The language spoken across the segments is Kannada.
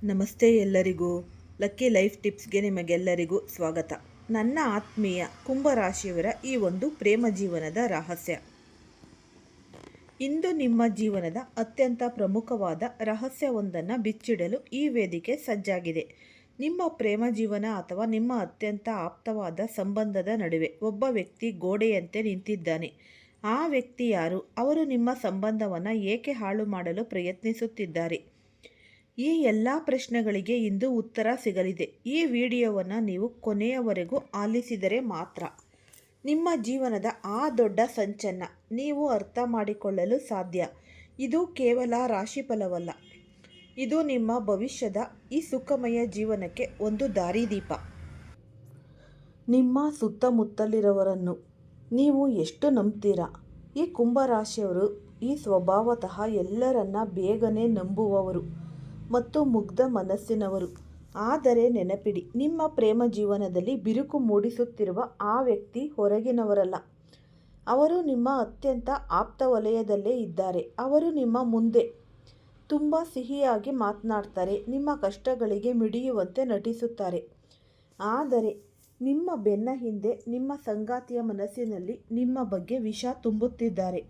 ನಮಸ್ತೆ ಎಲ್ಲರಿಗೂ. ಲಕ್ಕಿ ಲೈಫ್ ಟಿಪ್ಸ್ಗೆ ನಿಮಗೆಲ್ಲರಿಗೂ ಸ್ವಾಗತ. ನನ್ನ ಆತ್ಮೀಯ ಕುಂಭರಾಶಿಯವರ ಈ ಒಂದು ಪ್ರೇಮ ಜೀವನದ ರಹಸ್ಯ. ಇಂದು ನಿಮ್ಮ ಜೀವನದ ಅತ್ಯಂತ ಪ್ರಮುಖವಾದ ರಹಸ್ಯವೊಂದನ್ನು ಬಿಚ್ಚಿಡಲು ಈ ವೇದಿಕೆ ಸಜ್ಜಾಗಿದೆ. ನಿಮ್ಮ ಪ್ರೇಮ ಜೀವನ ಅಥವಾ ನಿಮ್ಮ ಅತ್ಯಂತ ಆಪ್ತವಾದ ಸಂಬಂಧದ ನಡುವೆ ಒಬ್ಬ ವ್ಯಕ್ತಿ ಗೋಡೆಯಂತೆ ನಿಂತಿದ್ದಾನೆ. ಆ ವ್ಯಕ್ತಿ ಯಾರು? ಅವರು ನಿಮ್ಮ ಸಂಬಂಧವನ್ನು ಏಕೆ ಹಾಳು ಮಾಡಲು ಪ್ರಯತ್ನಿಸುತ್ತಿದ್ದಾರೆ? ಈ ಎಲ್ಲ ಪ್ರಶ್ನೆಗಳಿಗೆ ಇಂದು ಉತ್ತರ ಸಿಗಲಿದೆ. ಈ ವಿಡಿಯೋವನ್ನು ನೀವು ಕೊನೆಯವರೆಗೂ ಆಲಿಸಿದರೆ ಮಾತ್ರ ನಿಮ್ಮ ಜೀವನದ ಆ ದೊಡ್ಡ ಸಂಚನ್ನು ನೀವು ಅರ್ಥ ಮಾಡಿಕೊಳ್ಳಲು ಸಾಧ್ಯ. ಇದು ಕೇವಲ ರಾಶಿಫಲವಲ್ಲ, ಇದು ನಿಮ್ಮ ಭವಿಷ್ಯದ ಈ ಸುಖಮಯ ಜೀವನಕ್ಕೆ ಒಂದು ದಾರಿದೀಪ. ನಿಮ್ಮ ಸುತ್ತಮುತ್ತಲಿರುವವರನ್ನು ನೀವು ಎಷ್ಟು ನಂಬ್ತೀರಾ? ಈ ಕುಂಭರಾಶಿಯವರು ಈ ಸ್ವಭಾವತಃ ಎಲ್ಲರನ್ನ ಬೇಗನೆ ನಂಬುವವರು ಮತ್ತು ಮುಗ್ಧ ಮನಸ್ಸಿನವರು. ಆದರೆ ನೆನಪಿಡಿ, ನಿಮ್ಮ ಪ್ರೇಮ ಜೀವನದಲ್ಲಿ ಬಿರುಕು ಮೂಡಿಸುತ್ತಿರುವ ಆ ವ್ಯಕ್ತಿ ಹೊರಗಿನವರಲ್ಲ. ಅವರು ನಿಮ್ಮ ಅತ್ಯಂತ ಆಪ್ತ ವಲಯದಲ್ಲೇ ಇದ್ದಾರೆ. ಅವರು ನಿಮ್ಮ ಮುಂದೆ ತುಂಬ ಸಿಹಿಯಾಗಿ ಮಾತನಾಡ್ತಾರೆ, ನಿಮ್ಮ ಕಷ್ಟಗಳಿಗೆ ಮಿಡಿಯುವಂತೆ ನಟಿಸುತ್ತಾರೆ. ಆದರೆ ನಿಮ್ಮ ಬೆನ್ನ ಹಿಂದೆ ನಿಮ್ಮ ಸಂಗಾತಿಯ ಮನಸ್ಸಿನಲ್ಲಿ ನಿಮ್ಮ ಬಗ್ಗೆ ವಿಷ ತುಂಬುತ್ತಿದ್ದಾರೆ.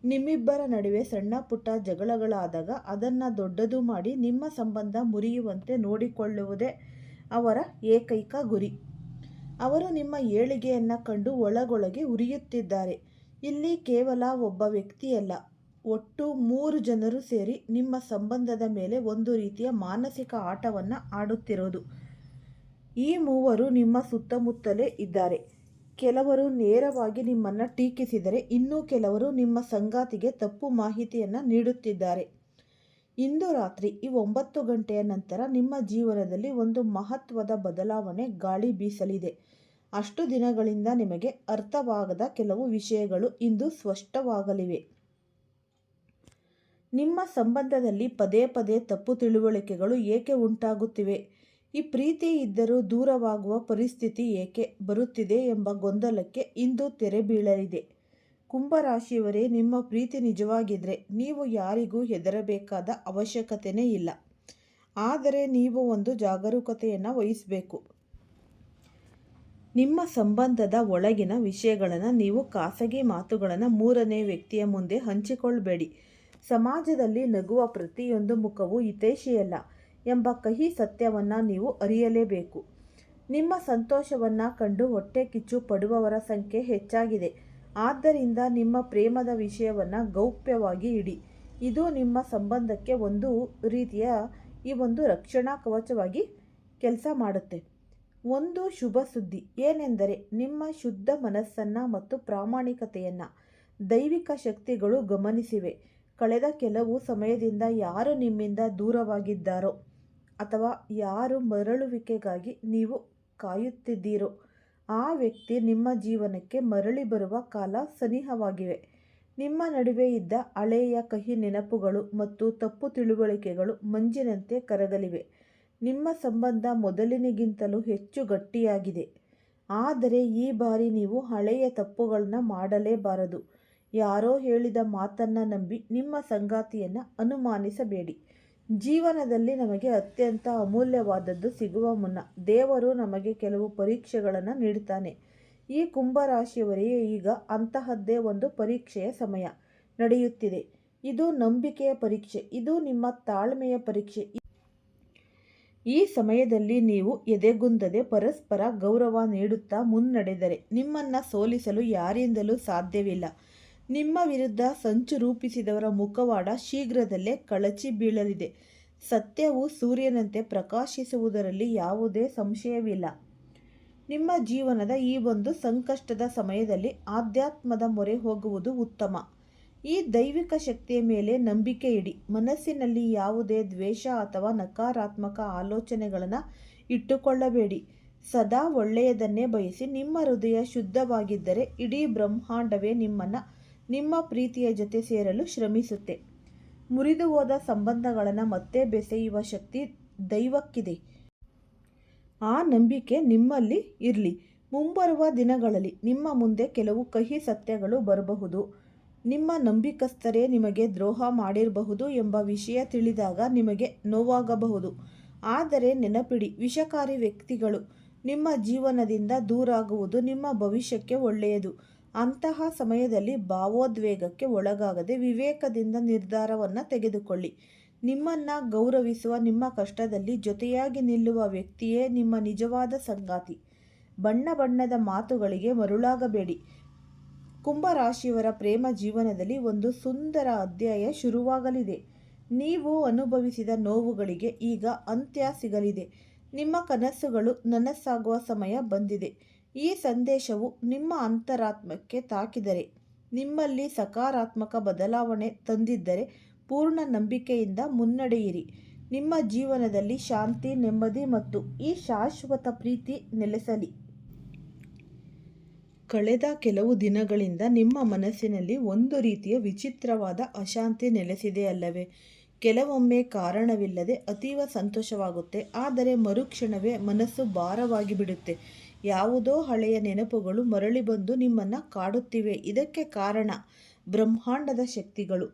ನಿಮ್ಮಿಬ್ಬರ ನಡುವೆ ಸಣ್ಣ ಪುಟ್ಟ ಜಗಳಗಳಾದಾಗ ಅದನ್ನು ದೊಡ್ಡದು ಮಾಡಿ ನಿಮ್ಮ ಸಂಬಂಧ ಮುರಿಯುವಂತೆ ನೋಡಿಕೊಳ್ಳುವುದೇ ಅವರ ಏಕೈಕ ಗುರಿ. ಅವರು ನಿಮ್ಮ ಏಳಿಗೆಯನ್ನು ಕಂಡು ಒಳಗೊಳಗೆ ಉರಿಯುತ್ತಿದ್ದಾರೆ. ಇಲ್ಲಿ ಕೇವಲ ಒಬ್ಬ ವ್ಯಕ್ತಿಯಲ್ಲ, ಒಟ್ಟು 3 ಜನರು ಸೇರಿ ನಿಮ್ಮ ಸಂಬಂಧದ ಮೇಲೆ ಒಂದು ರೀತಿಯ ಮಾನಸಿಕ ಆಟವನ್ನು ಆಡುತ್ತಿರೋದು. ಈ ಮೂವರು ನಿಮ್ಮ ಸುತ್ತಮುತ್ತಲೇ ಇದ್ದಾರೆ. ಕೆಲವರು ನೇರವಾಗಿ ನಿಮ್ಮನ್ನು ಟೀಕಿಸಿದರೆ, ಇನ್ನೂ ಕೆಲವರು ನಿಮ್ಮ ಸಂಗಾತಿಗೆ ತಪ್ಪು ಮಾಹಿತಿಯನ್ನು ನೀಡುತ್ತಿದ್ದಾರೆ. ಇಂದು ರಾತ್ರಿ ಈ 9 ಗಂಟೆಯ ನಂತರ ನಿಮ್ಮ ಜೀವನದಲ್ಲಿ ಒಂದು ಮಹತ್ವದ ಬದಲಾವಣೆ ಗಾಳಿ ಬೀಸಲಿದೆ. ಅಷ್ಟು ದಿನಗಳಿಂದ ನಿಮಗೆ ಅರ್ಥವಾಗದ ಕೆಲವು ವಿಷಯಗಳು ಇಂದು ಸ್ಪಷ್ಟವಾಗಲಿವೆ. ನಿಮ್ಮ ಸಂಬಂಧದಲ್ಲಿ ಪದೇ ಪದೇ ತಪ್ಪು ತಿಳುವಳಿಕೆಗಳು ಏಕೆ ಉಂಟಾಗುತ್ತಿವೆ? ಈ ಪ್ರೀತಿ ಇದ್ದರೂ ದೂರವಾಗುವ ಪರಿಸ್ಥಿತಿ ಏಕೆ ಬರುತ್ತಿದೆ ಎಂಬ ಗೊಂದಲಕ್ಕೆ ಇಂದು ತೆರೆ ಬೀಳಲಿದೆ. ಕುಂಭರಾಶಿಯವರೇ, ನಿಮ್ಮ ಪ್ರೀತಿ ನಿಜವಾಗಿದ್ದರೆ ನೀವು ಯಾರಿಗೂ ಹೆದರಬೇಕಾದ ಅವಶ್ಯಕತೆಯೇ ಇಲ್ಲ. ಆದರೆ ನೀವು ಒಂದು ಜಾಗರೂಕತೆಯನ್ನು ವಹಿಸಬೇಕು. ನಿಮ್ಮ ಸಂಬಂಧದ ಒಳಗಿನ ವಿಷಯಗಳನ್ನು ನೀವು ಖಾಸಗಿ ಮಾತುಗಳನ್ನು 3ನೇ ವ್ಯಕ್ತಿಯ ಮುಂದೆ ಹಂಚಿಕೊಳ್ಳಬೇಡಿ. ಸಮಾಜದಲ್ಲಿ ನಗುವ ಪ್ರತಿಯೊಂದು ಮುಖವೂ ಹಿತೈಷಿಯಲ್ಲ ಎಂಬ ಕಹಿ ಸತ್ಯವನ್ನು ನೀವು ಅರಿಯಲೇಬೇಕು. ನಿಮ್ಮ ಸಂತೋಷವನ್ನು ಕಂಡು ಹೊಟ್ಟೆ ಕಿಚ್ಚು ಪಡುವವರ ಸಂಖ್ಯೆ ಹೆಚ್ಚಾಗಿದೆ. ಆದ್ದರಿಂದ ನಿಮ್ಮ ಪ್ರೇಮದ ವಿಷಯವನ್ನು ಗೌಪ್ಯವಾಗಿ ಇಡಿ. ಇದು ನಿಮ್ಮ ಸಂಬಂಧಕ್ಕೆ ಒಂದು ರೀತಿಯ ಈ ಒಂದು ರಕ್ಷಣಾ ಕವಚವಾಗಿ ಕೆಲಸ ಮಾಡುತ್ತೆ. ಒಂದು ಶುಭ ಸುದ್ದಿ ಏನೆಂದರೆ, ನಿಮ್ಮ ಶುದ್ಧ ಮನಸ್ಸನ್ನು ಮತ್ತು ಪ್ರಾಮಾಣಿಕತೆಯನ್ನು ದೈವಿಕ ಶಕ್ತಿಗಳು ಗಮನಿಸಿವೆ. ಕಳೆದ ಕೆಲವು ಸಮಯದಿಂದ ಯಾರು ನಿಮ್ಮಿಂದ ದೂರವಾಗಿದ್ದಾರೋ ಅಥವಾ ಯಾರು ಮರಳುವಿಕೆಗಾಗಿ ನೀವು ಕಾಯುತ್ತಿದ್ದೀರೋ ಆ ವ್ಯಕ್ತಿ ನಿಮ್ಮ ಜೀವನಕ್ಕೆ ಮರಳಿ ಬರುವ ಕಾಲ ಸನಿಹವಾಗಿವೆ. ನಿಮ್ಮ ನಡುವೆ ಇದ್ದ ಹಳೆಯ ಕಹಿ ನೆನಪುಗಳು ಮತ್ತು ತಪ್ಪು ತಿಳುವಳಿಕೆಗಳು ಮಂಜಿನಂತೆ ಕರಗಲಿವೆ. ನಿಮ್ಮ ಸಂಬಂಧ ಮೊದಲಿನಗಿಂತಲೂ ಹೆಚ್ಚು ಗಟ್ಟಿಯಾಗಿದೆ. ಆದರೆ ಈ ಬಾರಿ ನೀವು ಹಳೆಯ ತಪ್ಪುಗಳನ್ನು ಮಾಡಲೇಬಾರದು. ಯಾರೋ ಹೇಳಿದ ಮಾತನ್ನು ನಂಬಿ ನಿಮ್ಮ ಸಂಗಾತಿಯನ್ನು ಅನುಮಾನಿಸಬೇಡಿ. ಜೀವನದಲ್ಲಿ ನಮಗೆ ಅತ್ಯಂತ ಅಮೂಲ್ಯವಾದದ್ದು ಸಿಗುವ ಮುನ್ನ ದೇವರು ನಮಗೆ ಕೆಲವು ಪರೀಕ್ಷೆಗಳನ್ನು ನೀಡುತ್ತಾನೆ. ಈ ಕುಂಭರಾಶಿಯವರಿಗೆ ಈಗ ಅಂತಹದ್ದೇ ಒಂದು ಪರೀಕ್ಷೆಯ ಸಮಯ ನಡೆಯುತ್ತಿದೆ. ಇದು ನಂಬಿಕೆಯ ಪರೀಕ್ಷೆ, ಇದು ನಿಮ್ಮ ತಾಳ್ಮೆಯ ಪರೀಕ್ಷೆ. ಈ ಸಮಯದಲ್ಲಿ ನೀವು ಎದೆಗುಂದದೆ ಪರಸ್ಪರ ಗೌರವ ನೀಡುತ್ತಾ ಮುನ್ನಡೆದರೆ ನಿಮ್ಮನ್ನು ಸೋಲಿಸಲು ಯಾರಿಂದಲೂ ಸಾಧ್ಯವಿಲ್ಲ. ನಿಮ್ಮ ವಿರುದ್ಧ ಸಂಚು ರೂಪಿಸಿದವರ ಮುಖವಾಡ ಶೀಘ್ರದಲ್ಲೇ ಕಳಚಿ ಬೀಳಲಿದೆ. ಸತ್ಯವು ಸೂರ್ಯನಂತೆ ಪ್ರಕಾಶಿಸುವುದರಲ್ಲಿ ಯಾವುದೇ ಸಂಶಯವಿಲ್ಲ. ನಿಮ್ಮ ಜೀವನದ ಈ ಒಂದು ಸಂಕಷ್ಟದ ಸಮಯದಲ್ಲಿ ಆಧ್ಯಾತ್ಮದ ಮೊರೆ ಹೋಗುವುದು ಉತ್ತಮ. ಈ ದೈವಿಕ ಶಕ್ತಿಯ ಮೇಲೆ ನಂಬಿಕೆ ಇಡಿ. ಮನಸ್ಸಿನಲ್ಲಿ ಯಾವುದೇ ದ್ವೇಷ ಅಥವಾ ನಕಾರಾತ್ಮಕ ಆಲೋಚನೆಗಳನ್ನು ಇಟ್ಟುಕೊಳ್ಳಬೇಡಿ. ಸದಾ ಒಳ್ಳೆಯದನ್ನೇ ಬಯಸಿ. ನಿಮ್ಮ ಹೃದಯ ಶುದ್ಧವಾಗಿದ್ದರೆ ಇಡೀ ಬ್ರಹ್ಮಾಂಡವೇ ನಿಮ್ಮನ್ನು ನಿಮ್ಮ ಪ್ರೀತಿಯ ಜೊತೆ ಸೇರಲು ಶ್ರಮಿಸುತ್ತೆ. ಮುರಿದು ಹೋದ ಸಂಬಂಧಗಳನ್ನು ಮತ್ತೆ ಬೆಸೆಯುವ ಶಕ್ತಿ ದೈವಕ್ಕಿದೆ. ಆ ನಂಬಿಕೆ ನಿಮ್ಮಲ್ಲಿ ಇರಲಿ. ಮುಂಬರುವ ದಿನಗಳಲ್ಲಿ ನಿಮ್ಮ ಮುಂದೆ ಕೆಲವು ಕಹಿ ಸತ್ಯಗಳು ಬರಬಹುದು. ನಿಮ್ಮ ನಂಬಿಕಸ್ಥರೇ ನಿಮಗೆ ದ್ರೋಹ ಮಾಡಿರಬಹುದು ಎಂಬ ವಿಷಯ ತಿಳಿದಾಗ ನಿಮಗೆ ನೋವಾಗಬಹುದು. ಆದರೆ ನೆನಪಿಡಿ, ವಿಷಕಾರಿ ವ್ಯಕ್ತಿಗಳು ನಿಮ್ಮ ಜೀವನದಿಂದ ದೂರಾಗುವುದು ನಿಮ್ಮ ಭವಿಷ್ಯಕ್ಕೆ ಒಳ್ಳೆಯದು. ಅಂತಹ ಸಮಯದಲ್ಲಿ ಭಾವೋದ್ವೇಗಕ್ಕೆ ಒಳಗಾಗದೆ ವಿವೇಕದಿಂದ ನಿರ್ಧಾರವನ್ನು ತೆಗೆದುಕೊಳ್ಳಿ. ನಿಮ್ಮನ್ನು ಗೌರವಿಸುವ, ನಿಮ್ಮ ಕಷ್ಟದಲ್ಲಿ ಜೊತೆಯಾಗಿ ನಿಲ್ಲುವ ವ್ಯಕ್ತಿಯೇ ನಿಮ್ಮ ನಿಜವಾದ ಸಂಗಾತಿ. ಬಣ್ಣ ಬಣ್ಣದ ಮಾತುಗಳಿಗೆ ಮರುಳಾಗಬೇಡಿ. ಕುಂಭರಾಶಿಯವರ ಪ್ರೇಮ ಜೀವನದಲ್ಲಿ ಒಂದು ಸುಂದರ ಅಧ್ಯಾಯ ಶುರುವಾಗಲಿದೆ. ನೀವು ಅನುಭವಿಸಿದ ನೋವುಗಳಿಗೆ ಈಗ ಅಂತ್ಯ ಸಿಗಲಿದೆ. ನಿಮ್ಮ ಕನಸುಗಳು ನನಸಾಗುವ ಸಮಯ ಬಂದಿದೆ. ಈ ಸಂದೇಶವು ನಿಮ್ಮ ಅಂತರಾತ್ಮಕ್ಕೆ ತಾಕಿದರೆ, ನಿಮ್ಮಲ್ಲಿ ಸಕಾರಾತ್ಮಕ ಬದಲಾವಣೆ ತಂದಿದ್ದರೆ ಪೂರ್ಣ ನಂಬಿಕೆಯಿಂದ ಮುನ್ನಡೆಯಿರಿ. ನಿಮ್ಮ ಜೀವನದಲ್ಲಿ ಶಾಂತಿ, ನೆಮ್ಮದಿ ಮತ್ತು ಈ ಶಾಶ್ವತ ಪ್ರೀತಿ ನೆಲೆಸಲಿ. ಕಳೆದ ಕೆಲವು ದಿನಗಳಿಂದ ನಿಮ್ಮ ಮನಸ್ಸಿನಲ್ಲಿ ಒಂದು ರೀತಿಯ ವಿಚಿತ್ರವಾದ ಅಶಾಂತಿ ನೆಲೆಸಿದೆ ಅಲ್ಲವೇ? ಕೆಲವೊಮ್ಮೆ ಕಾರಣವಿಲ್ಲದೆ ಅತೀವ ಸಂತೋಷವಾಗುತ್ತೆ, ಆದರೆ ಮರುಕ್ಷಣವೇ ಮನಸ್ಸು ಭಾರವಾಗಿ ಬಿಡುತ್ತೆ. ಯಾವುದೋ ಹಳೆಯ ನೆನಪುಗಳು ಮರಳಿ ಬಂದು ನಿಮ್ಮನ್ನು ಕಾಡುತ್ತಿವೆ. ಇದಕ್ಕೆ ಕಾರಣ ಬ್ರಹ್ಮಾಂಡದ ಶಕ್ತಿಗಳು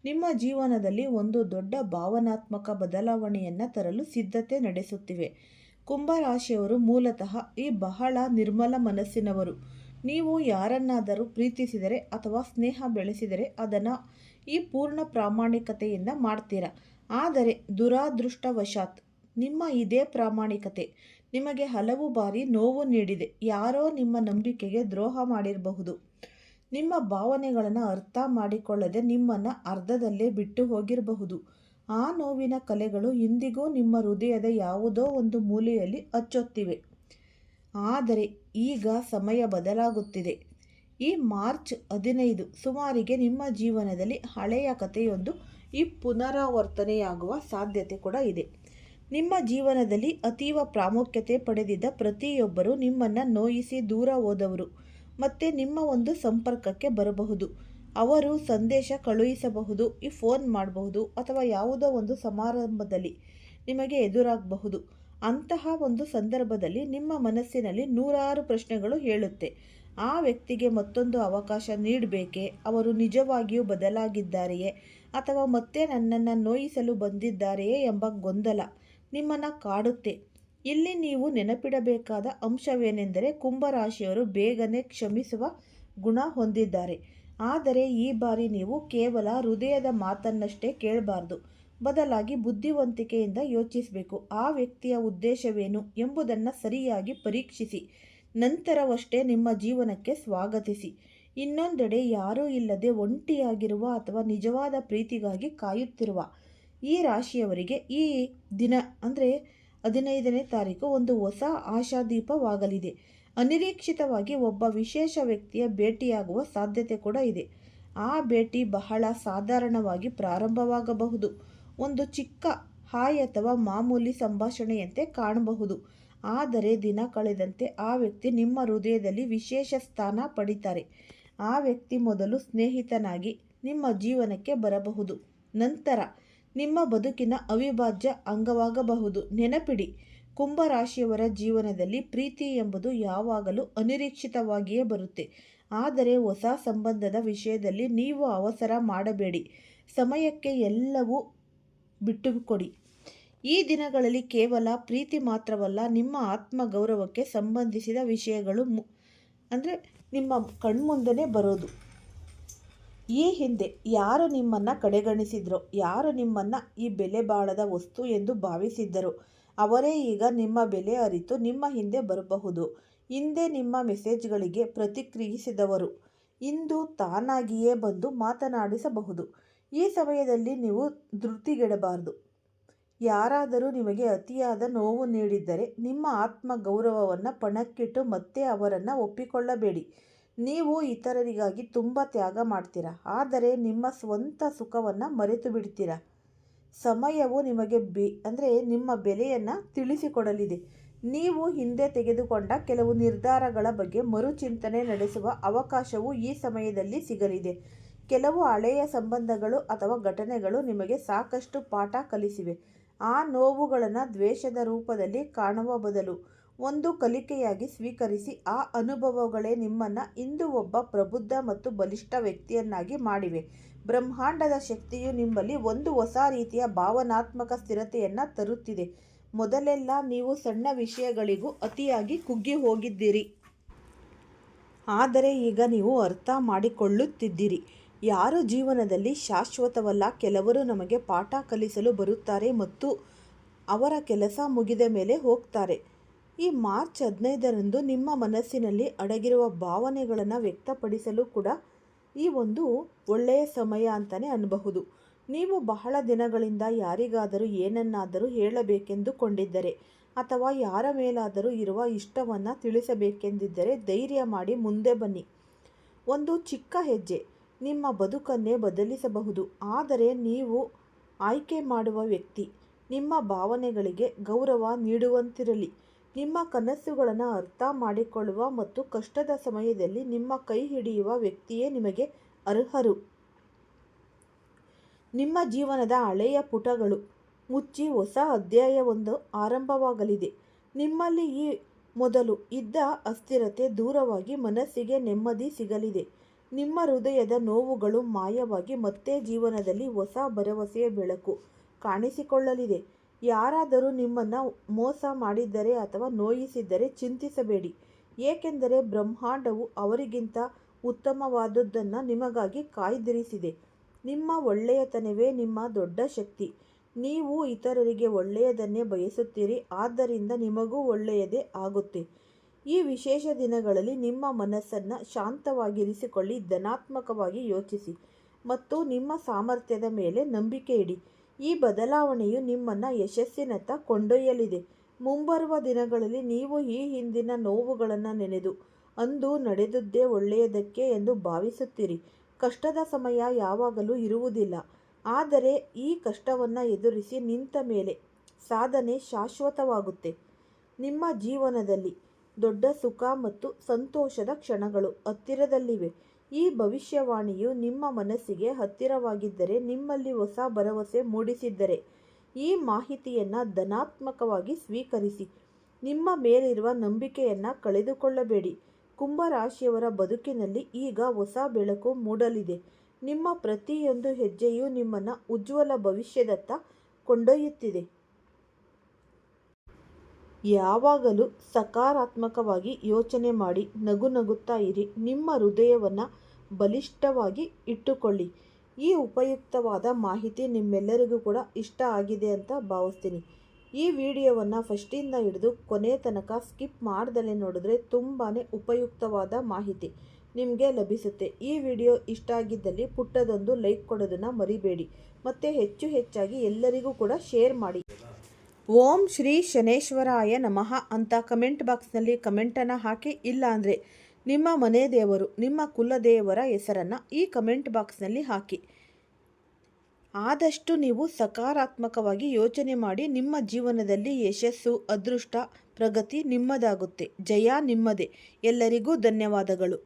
ನಿಮ್ಮ ಜೀವನದಲ್ಲಿ ಒಂದು ದೊಡ್ಡ ಭಾವನಾತ್ಮಕ ಬದಲಾವಣೆಯನ್ನು ತರಲು ಸಿದ್ಧತೆ ನಡೆಸುತ್ತಿವೆ. ಕುಂಭರಾಶಿಯವರು ಮೂಲತಃ ಈ ಬಹಳ ನಿರ್ಮಲ ಮನಸ್ಸಿನವರು. ನೀವು ಯಾರನ್ನಾದರೂ ಪ್ರೀತಿಸಿದರೆ ಅಥವಾ ಸ್ನೇಹ ಬೆಳೆಸಿದರೆ ಅದನ್ನು ಈ ಪೂರ್ಣ ಪ್ರಾಮಾಣಿಕತೆಯಿಂದ ಮಾಡ್ತೀರಾ. ಆದರೆ ದುರಾದೃಷ್ಟವಶಾತ್ ನಿಮ್ಮ ಇದೇ ಪ್ರಾಮಾಣಿಕತೆ ನಿಮಗೆ ಹಲವು ಬಾರಿ ನೋವು ನೀಡಿದೆ. ಯಾರೋ ನಿಮ್ಮ ನಂಬಿಕೆಗೆ ದ್ರೋಹ ಮಾಡಿರಬಹುದು. ನಿಮ್ಮ ಭಾವನೆಗಳನ್ನು ಅರ್ಥ ಮಾಡಿಕೊಳ್ಳದೆ ನಿಮ್ಮನ್ನು ಅರ್ಧದಲ್ಲೇ ಬಿಟ್ಟು ಹೋಗಿರಬಹುದು. ಆ ನೋವಿನ ಕಲೆಗಳು ಇಂದಿಗೂ ನಿಮ್ಮ ಹೃದಯದ ಯಾವುದೋ ಒಂದು ಮೂಲೆಯಲ್ಲಿ ಅಚ್ಚೊತ್ತಿವೆ. ಆದರೆ ಈಗ ಸಮಯ ಬದಲಾಗುತ್ತಿದೆ. ಈ ಮಾರ್ಚ್ 15 ಸುಮಾರಿಗೆ ನಿಮ್ಮ ಜೀವನದಲ್ಲಿ ಹಳೆಯ ಕಥೆಯೊಂದು ಈ ಪುನರಾವರ್ತನೆಯಾಗುವ ಸಾಧ್ಯತೆ ಕೂಡ ಇದೆ. ನಿಮ್ಮ ಜೀವನದಲ್ಲಿ ಅತೀವ ಪ್ರಾಮುಖ್ಯತೆ ಪಡೆದಿದ್ದ ಪ್ರತಿಯೊಬ್ಬರು ನಿಮ್ಮನ್ನು ನೋಯಿಸಿ ದೂರ ಹೋದವರು ಮತ್ತೆ ನಿಮ್ಮ ಒಂದು ಸಂಪರ್ಕಕ್ಕೆ ಬರಬಹುದು. ಅವರು ಸಂದೇಶ ಕಳುಹಿಸಬಹುದು, ಈ ಫೋನ್ ಮಾಡಬಹುದು ಅಥವಾ ಯಾವುದೋ ಒಂದು ಸಮಾರಂಭದಲ್ಲಿ ನಿಮಗೆ ಎದುರಾಗಬಹುದು. ಅಂತಹ ಒಂದು ಸಂದರ್ಭದಲ್ಲಿ ನಿಮ್ಮ ಮನಸ್ಸಿನಲ್ಲಿ ನೂರಾರು ಪ್ರಶ್ನೆಗಳು ಹೇಳುತ್ತೆ. ಆ ವ್ಯಕ್ತಿಗೆ ಮತ್ತೊಂದು ಅವಕಾಶ ನೀಡಬೇಕೇ? ಅವರು ನಿಜವಾಗಿಯೂ ಬದಲಾಗಿದ್ದಾರೆಯೇ ಅಥವಾ ಮತ್ತೆ ನನ್ನನ್ನು ನೋಯಿಸಲು ಬಂದಿದ್ದಾರೆಯೇ ಎಂಬ ಗೊಂದಲ ನಿಮ್ಮನ್ನು ಕಾಡುತ್ತೆ. ಇಲ್ಲಿ ನೀವು ನೆನಪಿಡಬೇಕಾದ ಅಂಶವೇನೆಂದರೆ, ಕುಂಭರಾಶಿಯವರು ಬೇಗನೆ ಕ್ಷಮಿಸುವ ಗುಣ ಹೊಂದಿದ್ದಾರೆ. ಆದರೆ ಈ ಬಾರಿ ನೀವು ಕೇವಲ ಹೃದಯದ ಮಾತನ್ನಷ್ಟೇ ಕೇಳಬಾರ್ದು, ಬದಲಾಗಿ ಬುದ್ಧಿವಂತಿಕೆಯಿಂದ ಯೋಚಿಸಬೇಕು. ಆ ವ್ಯಕ್ತಿಯ ಉದ್ದೇಶವೇನು ಎಂಬುದನ್ನು ಸರಿಯಾಗಿ ಪರೀಕ್ಷಿಸಿ ನಂತರವಷ್ಟೇ ನಿಮ್ಮ ಜೀವನಕ್ಕೆ ಸ್ವಾಗತಿಸಿ. ಇನ್ನೊಂದೆಡೆ ಯಾರೂ ಇಲ್ಲದೆ ಒಂಟಿಯಾಗಿರುವ ಅಥವಾ ನಿಜವಾದ ಪ್ರೀತಿಗಾಗಿ ಕಾಯುತ್ತಿರುವ ಈ ರಾಶಿಯವರಿಗೆ ಈ ದಿನ ಅಂದರೆ 15ನೇ ತಾರೀಕು ಒಂದು ಹೊಸ ಆಶಾದೀಪವಾಗಲಿದೆ. ಅನಿರೀಕ್ಷಿತವಾಗಿ ಒಬ್ಬ ವಿಶೇಷ ವ್ಯಕ್ತಿಯ ಭೇಟಿಯಾಗುವ ಸಾಧ್ಯತೆ ಕೂಡ ಇದೆ. ಆ ಭೇಟಿ ಬಹಳ ಸಾಧಾರಣವಾಗಿ ಪ್ರಾರಂಭವಾಗಬಹುದು. ಒಂದು ಚಿಕ್ಕ ಹಾಯ್ ಅಥವಾ ಮಾಮೂಲಿ ಸಂಭಾಷಣೆಯಂತೆ ಕಾಣಬಹುದು. ಆದರೆ ದಿನ ಕಳೆದಂತೆ ಆ ವ್ಯಕ್ತಿ ನಿಮ್ಮ ಹೃದಯದಲ್ಲಿ ವಿಶೇಷ ಸ್ಥಾನ ಪಡಿತಾರೆ. ಆ ವ್ಯಕ್ತಿ ಮೊದಲು ಸ್ನೇಹಿತನಾಗಿ ನಿಮ್ಮ ಜೀವನಕ್ಕೆ ಬರಬಹುದು, ನಂತರ ನಿಮ್ಮ ಬದುಕಿನ ಅವಿಭಾಜ್ಯ ಅಂಗವಾಗಬಹುದು. ನೆನಪಿಡಿ, ಕುಂಭರಾಶಿಯವರ ಜೀವನದಲ್ಲಿ ಪ್ರೀತಿ ಎಂಬುದು ಯಾವಾಗಲೂ ಅನಿರೀಕ್ಷಿತವಾಗಿಯೇ ಬರುತ್ತೆ. ಆದರೆ ಹೊಸ ಸಂಬಂಧದ ವಿಷಯದಲ್ಲಿ ನೀವು ಅವಸರ ಮಾಡಬೇಡಿ. ಸಮಯಕ್ಕೆ ಎಲ್ಲವೂ ಬಿಟ್ಟುಕೊಡಿ. ಈ ದಿನಗಳಲ್ಲಿ ಕೇವಲ ಪ್ರೀತಿ ಮಾತ್ರವಲ್ಲ, ನಿಮ್ಮ ಆತ್ಮಗೌರವಕ್ಕೆ ಸಂಬಂಧಿಸಿದ ವಿಷಯಗಳು ನಿಮ್ಮ ಕಣ್ಮುಂದೆನೇ ಬರೋದು. ಈ ಹಿಂದೆ ಯಾರು ನಿಮ್ಮನ್ನು ಕಡೆಗಣಿಸಿದ್ರೋ, ಯಾರು ನಿಮ್ಮನ್ನು ಈ ಬೆಲೆ ಬಾಳದ ವಸ್ತು ಎಂದು ಭಾವಿಸಿದ್ದರೋ ಅವರೇ ಈಗ ನಿಮ್ಮ ಬೆಲೆ ಅರಿತು ನಿಮ್ಮ ಹಿಂದೆ ಬರಬಹುದು. ಹಿಂದೆ ನಿಮ್ಮ ಮೆಸೇಜ್ಗಳಿಗೆ ಪ್ರತಿಕ್ರಿಯಿಸಿದವರು ಇಂದು ತಾನಾಗಿಯೇ ಬಂದು ಮಾತನಾಡಿಸಬಹುದು. ಈ ಸಮಯದಲ್ಲಿ ನೀವು ಧೃತಿಗೆಡಬಾರದು. ಯಾರಾದರೂ ನಿಮಗೆ ಅತಿಯಾದ ನೋವು ನೀಡಿದ್ದರೆ ನಿಮ್ಮ ಆತ್ಮಗೌರವವನ್ನು ಪಣಕ್ಕಿಟ್ಟು ಮತ್ತೆ ಅವರನ್ನು ಒಪ್ಪಿಕೊಳ್ಳಬೇಡಿ. ನೀವು ಇತರರಿಗಾಗಿ ತುಂಬ ತ್ಯಾಗ ಮಾಡ್ತೀರಾ, ಆದರೆ ನಿಮ್ಮ ಸ್ವಂತ ಸುಖವನ್ನು ಮರೆತು ಬಿಡ್ತೀರಾ. ಸಮಯವು ನಿಮಗೆ ನಿಮ್ಮ ಬೆಲೆಯನ್ನು ತಿಳಿಸಿಕೊಡಲಿದೆ. ನೀವು ಹಿಂದೆ ತೆಗೆದುಕೊಂಡ ಕೆಲವು ನಿರ್ಧಾರಗಳ ಬಗ್ಗೆ ಮರುಚಿಂತನೆ ನಡೆಸುವ ಅವಕಾಶವೂ ಈ ಸಮಯದಲ್ಲಿ ಸಿಗಲಿದೆ. ಕೆಲವು ಹಳೆಯ ಸಂಬಂಧಗಳು ಅಥವಾ ಘಟನೆಗಳು ನಿಮಗೆ ಸಾಕಷ್ಟು ಪಾಠ ಕಲಿಸಿವೆ. ಆ ನೋವುಗಳನ್ನು ದ್ವೇಷದ ರೂಪದಲ್ಲಿ ಕಾಣುವ ಬದಲು ಒಂದು ಕಲಿಕೆಯಾಗಿ ಸ್ವೀಕರಿಸಿ. ಆ ಅನುಭವಗಳೇ ನಿಮ್ಮನ್ನು ಇಂದು ಒಬ್ಬ ಪ್ರಬುದ್ಧ ಮತ್ತು ಬಲಿಷ್ಠ ವ್ಯಕ್ತಿಯನ್ನಾಗಿ ಮಾಡಿವೆ. ಬ್ರಹ್ಮಾಂಡದ ಶಕ್ತಿಯು ನಿಮ್ಮಲ್ಲಿ ಒಂದು ಹೊಸ ರೀತಿಯ ಭಾವನಾತ್ಮಕ ಸ್ಥಿರತೆಯನ್ನು ತರುತ್ತಿದೆ ಮೊದಲೆಲ್ಲ ನೀವು ಸಣ್ಣ ವಿಷಯಗಳಿಗೂ ಅತಿಯಾಗಿ ಕುಗ್ಗಿ ಹೋಗಿದ್ದೀರಿ. ಆದರೆ ಈಗ ನೀವು ಅರ್ಥ ಮಾಡಿಕೊಳ್ಳುತ್ತಿದ್ದೀರಿ. ಯಾರು ಜೀವನದಲ್ಲಿ ಶಾಶ್ವತವಲ್ಲ. ಕೆಲವರು ನಮಗೆ ಪಾಠ ಕಲಿಸಲು ಬರುತ್ತಾರೆ ಮತ್ತು ಅವರ ಕೆಲಸ ಮುಗಿದ ಮೇಲೆ ಹೋಗ್ತಾರೆ. ಈ ಮಾರ್ಚ್ 15ರಂದು ನಿಮ್ಮ ಮನಸ್ಸಿನಲ್ಲಿ ಅಡಗಿರುವ ಭಾವನೆಗಳನ್ನು ವ್ಯಕ್ತಪಡಿಸಲು ಕೂಡ ಈ ಒಂದು ಒಳ್ಳೆಯ ಸಮಯ ಅಂತಲೇ ಅನ್ನಬಹುದು. ನೀವು ಬಹಳ ದಿನಗಳಿಂದ ಯಾರಿಗಾದರೂ ಏನನ್ನಾದರೂ ಹೇಳಬೇಕೆಂದುಕೊಂಡಿದ್ದರೆ ಅಥವಾ ಯಾರ ಮೇಲಾದರೂ ಇರುವ ಇಷ್ಟವನ್ನು ತಿಳಿಸಬೇಕೆಂದಿದ್ದರೆ ಧೈರ್ಯ ಮಾಡಿ ಮುಂದೆ ಬನ್ನಿ. ಒಂದು ಚಿಕ್ಕ ಹೆಜ್ಜೆ ನಿಮ್ಮ ಬದುಕನ್ನೇ ಬದಲಿಸಬಹುದು. ಆದರೆ ನೀವು ಆಯ್ಕೆ ಮಾಡುವ ವ್ಯಕ್ತಿ ನಿಮ್ಮ ಭಾವನೆಗಳಿಗೆ ಗೌರವ ನೀಡುವಂತಿರಲಿ. ನಿಮ್ಮ ಕನಸುಗಳನ್ನು ಅರ್ಥ ಮಾಡಿಕೊಳ್ಳುವ ಮತ್ತು ಕಷ್ಟದ ಸಮಯದಲ್ಲಿ ನಿಮ್ಮ ಕೈ ಹಿಡಿಯುವ ವ್ಯಕ್ತಿಯೇ ನಿಮಗೆ ಅರ್ಹರು. ನಿಮ್ಮ ಜೀವನದ ಹಳೆಯ ಪುಟಗಳು ಮುಚ್ಚಿ ಹೊಸ ಅಧ್ಯಾಯವೊಂದು ಆರಂಭವಾಗಲಿದೆ. ನಿಮ್ಮಲ್ಲಿ ಈ ಮೊದಲು ಇದ್ದ ಅಸ್ಥಿರತೆ ದೂರವಾಗಿ ಮನಸ್ಸಿಗೆ ನೆಮ್ಮದಿ ಸಿಗಲಿದೆ. ನಿಮ್ಮ ಹೃದಯದ ನೋವುಗಳು ಮಾಯವಾಗಿ ಮತ್ತೆ ಜೀವನದಲ್ಲಿ ಹೊಸ ಭರವಸೆಯ ಬೆಳಕು ಕಾಣಿಸಿಕೊಳ್ಳಲಿದೆ. ಯಾರಾದರೂ ನಿಮ್ಮನ್ನು ಮೋಸ ಮಾಡಿದ್ದರೆ ಅಥವಾ ನೋಯಿಸಿದ್ದರೆ ಚಿಂತಿಸಬೇಡಿ. ಏಕೆಂದರೆ ಬ್ರಹ್ಮಾಂಡವು ಅವರಿಗಿಂತ ಉತ್ತಮವಾದುದನ್ನು ನಿಮಗಾಗಿ ಕಾಯ್ದಿರಿಸಿದೆ. ನಿಮ್ಮ ಒಳ್ಳೆಯತನವೇ ನಿಮ್ಮ ದೊಡ್ಡ ಶಕ್ತಿ. ನೀವು ಇತರರಿಗೆ ಒಳ್ಳೆಯದನ್ನೇ ಬಯಸುತ್ತೀರಿ, ಆದ್ದರಿಂದ ನಿಮಗೂ ಒಳ್ಳೆಯದೇ ಆಗುತ್ತೆ. ಈ ವಿಶೇಷ ದಿನಗಳಲ್ಲಿ ನಿಮ್ಮ ಮನಸ್ಸನ್ನು ಶಾಂತವಾಗಿರಿಸಿಕೊಳ್ಳಿ, ಧನಾತ್ಮಕವಾಗಿ ಯೋಚಿಸಿ ಮತ್ತು ನಿಮ್ಮ ಸಾಮರ್ಥ್ಯದ ಮೇಲೆ ನಂಬಿಕೆ ಇಡಿ. ಈ ಬದಲಾವಣೆಯು ನಿಮ್ಮನ್ನು ಯಶಸ್ಸಿನತ್ತ ಕೊಂಡೊಯ್ಯಲಿದೆ. ಮುಂಬರುವ ದಿನಗಳಲ್ಲಿ ನೀವು ಈ ಹಿಂದಿನ ನೋವುಗಳನ್ನು ನೆನೆದು ಅಂದು ನಡೆದದ್ದೇ ಒಳ್ಳೆಯದಕ್ಕೆ ಎಂದು ಭಾವಿಸುತ್ತೀರಿ. ಕಷ್ಟದ ಸಮಯ ಯಾವಾಗಲೂ ಇರುವುದಿಲ್ಲ, ಆದರೆ ಈ ಕಷ್ಟವನ್ನು ಎದುರಿಸಿ ನಿಂತ ಮೇಲೆ ಸಾಧನೆ ಶಾಶ್ವತವಾಗುತ್ತೆ. ನಿಮ್ಮ ಜೀವನದಲ್ಲಿ ದೊಡ್ಡ ಸುಖ ಮತ್ತು ಸಂತೋಷದ ಕ್ಷಣಗಳು ಹತ್ತಿರದಲ್ಲಿವೆ. ಈ ಭವಿಷ್ಯವಾಣಿಯು ನಿಮ್ಮ ಮನಸ್ಸಿಗೆ ಹತ್ತಿರವಾಗಿದ್ದರೆ, ನಿಮ್ಮಲ್ಲಿ ಹೊಸ ಭರವಸೆ ಮೂಡಿಸಿದ್ದರೆ ಈ ಮಾಹಿತಿಯನ್ನು ಧನಾತ್ಮಕವಾಗಿ ಸ್ವೀಕರಿಸಿ. ನಿಮ್ಮ ಮೇಲಿರುವ ನಂಬಿಕೆಯನ್ನು ಕಳೆದುಕೊಳ್ಳಬೇಡಿ. ಕುಂಭರಾಶಿಯವರ ಬದುಕಿನಲ್ಲಿ ಈಗ ಹೊಸ ಬೆಳಕು ಮೂಡಲಿದೆ. ನಿಮ್ಮ ಪ್ರತಿಯೊಂದು ಹೆಜ್ಜೆಯೂ ನಿಮ್ಮನ್ನು ಉಜ್ವಲ ಭವಿಷ್ಯದತ್ತ ಕೊಂಡೊಯ್ಯುತ್ತಿದೆ. ಯಾವಾಗಲೂ ಸಕಾರಾತ್ಮಕವಾಗಿ ಯೋಚನೆ ಮಾಡಿ, ನಗುತ್ತಾ ಇರಿ. ನಿಮ್ಮ ಹೃದಯವನ್ನು ಬಲಿಷ್ಠವಾಗಿ ಇಟ್ಟುಕೊಳ್ಳಿ. ಈ ಉಪಯುಕ್ತವಾದ ಮಾಹಿತಿ ನಿಮ್ಮೆಲ್ಲರಿಗೂ ಕೂಡ ಇಷ್ಟ ಆಗಿದೆ ಅಂತ ಭಾವಿಸ್ತೀನಿ. ಈ ವಿಡಿಯೋವನ್ನು ಫಸ್ಟಿಂದ ಹಿಡಿದು ಕೊನೆ ತನಕ ಸ್ಕಿಪ್ ಮಾಡ್ದಲೇ ನೋಡಿದ್ರೆ ತುಂಬಾ ಉಪಯುಕ್ತವಾದ ಮಾಹಿತಿ ನಿಮಗೆ ಲಭಿಸುತ್ತೆ. ಈ ವಿಡಿಯೋ ಇಷ್ಟ ಆಗಿದ್ದಲ್ಲಿ ಪುಟ್ಟದೊಂದು ಲೈಕ್ ಕೊಡೋದನ್ನು ಮರಿಬೇಡಿ ಮತ್ತು ಹೆಚ್ಚಾಗಿ ಎಲ್ಲರಿಗೂ ಕೂಡ ಶೇರ್ ಮಾಡಿ. ಓಂ ಶ್ರೀ ಶನೇಶ್ವರಾಯ ನಮಃ ಅಂತ ಕಮೆಂಟ್ ಬಾಕ್ಸ್ನಲ್ಲಿ ಕಮೆಂಟನ್ನು ಹಾಕಿ. ಇಲ್ಲ ಅಂದರೆ ನಿಮ್ಮ ಮನೆ ದೇವರು, ನಿಮ್ಮ ಕುಲದೇವರ ಹೆಸರನ್ನು ಈ ಕಮೆಂಟ್ ಬಾಕ್ಸ್ನಲ್ಲಿ ಹಾಕಿ. ಆದಷ್ಟು ನೀವು ಸಕಾರಾತ್ಮಕವಾಗಿ ಯೋಚನೆ ಮಾಡಿ. ನಿಮ್ಮ ಜೀವನದಲ್ಲಿ ಯಶಸ್ಸು, ಅದೃಷ್ಟ, ಪ್ರಗತಿ ನಿಮ್ಮದಾಗುತ್ತೆ. ಜಯ ನಿಮ್ಮದೇ. ಎಲ್ಲರಿಗೂ ಧನ್ಯವಾದಗಳು.